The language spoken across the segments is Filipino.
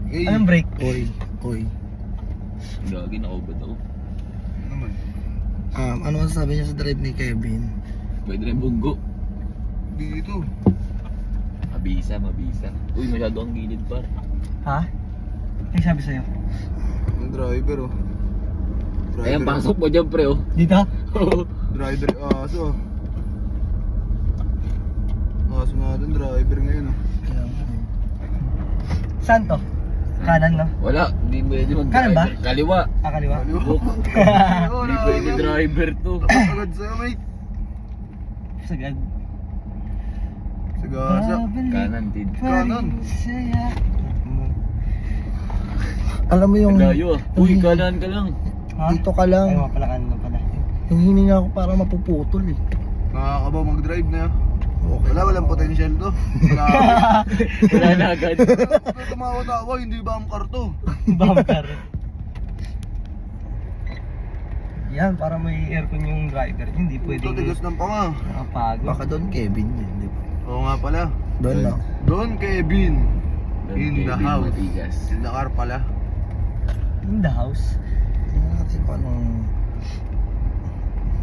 Anong break? Koy. Gagi na ba daw? Naman. Ano masasabi niya sa drive ni Kevin? Pwede rin bunggo. Dito. Mabisa. Uy, masyado ang gilid par. Ha? Ano sabi sa'yo? Ang driver oh. Ayan, pasok mo dyan pre oh. Dito? Driver, aso. Aso nga dun, driver ngayon oh. Saan to? Kanan, no? Wala, hindi pwede Kanan ba? mag-driver. Kaliwa. Kaliwa? Hindi pwede driver to. Agad sa'yo mate. Sagad. Sagasa. Kanan din. Kanan. Alam mo yung... Layo ah. Uy, kanan ka lang. Ha? Dito ka Ay, lang. mga pala kanan pala. Yung hininga ako para mapuputol eh. Nakakabaw mag-drive na yan. Okay. Walang potential to. Wala. Wala na agad. Tumawa-tawa, hindi bumper to. Bumper. Yan, para may aircon yung driver. Hindi Ito pwedeng tigas ng panga. nakapagod. Baka doon Kevin yun, di ba? Oo nga pala. Doon lang. Don Kevin. In the Kevin house. Matigas. In the car pala. In the house. Tingnan natin kung anong...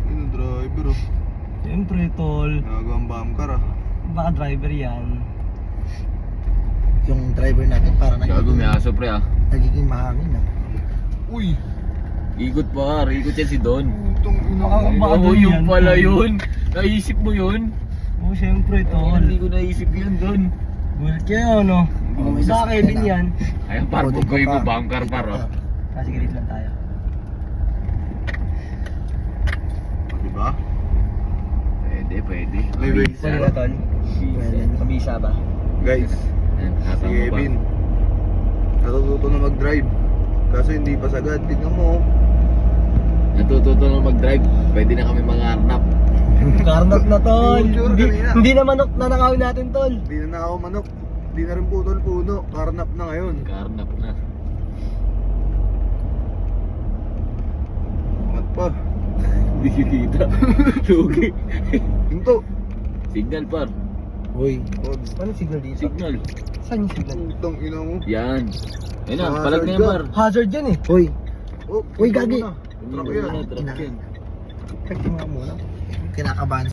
Yun ang driver oh. Siyempre, tol. Nagawang bumper ah. Baka driver yan. Yung driver natin para Gago, may aso pre ah. nagiging mahangin ah. Uy! Ikot par, ikot yan si Don. Putong ina Baka- mo. baka Oo, doon yung yan, pala tol. yun. Naisip mo yun? Oo, siyempre, tol. Hindi ko naisip yun Don. Gulat kayo, no? Oo, may Baka sasakyan Kevin na. yan. Ayun par, Oo, bugoy dito mo pa. bangkar par oh. Kasi ganit lang tayo. Diba? Pwede. Wait. Pwede na, tol. Pwede. Kabisa ba? Guys, Ayan, si hatang mo pa. Kevin. Natututo na mag-drive. Kaso hindi pa sagad. Tignan mo. Natututo na mag-drive. Pwede na kami mangarnap. Karnap na, tol. Picture Hindi, kanina. hindi na manok na nakawin natin, tol. Hindi na ako manok. Hindi na rin putol puno. Karnap na ngayon. Karnap na. Mat pa. Hindi kita. Lugi. Hinto. Signal par. Uy, Ano signal dito? Signal. Saan yung signal? Putang ina mo. Yan. Ayun na, Ah, palag na yan sir, par. Hazard yan eh. uy. Oh, Uy, hinto gagi. muna. Truck Truck yan. yan. Check mo nga muna. Kinakabahan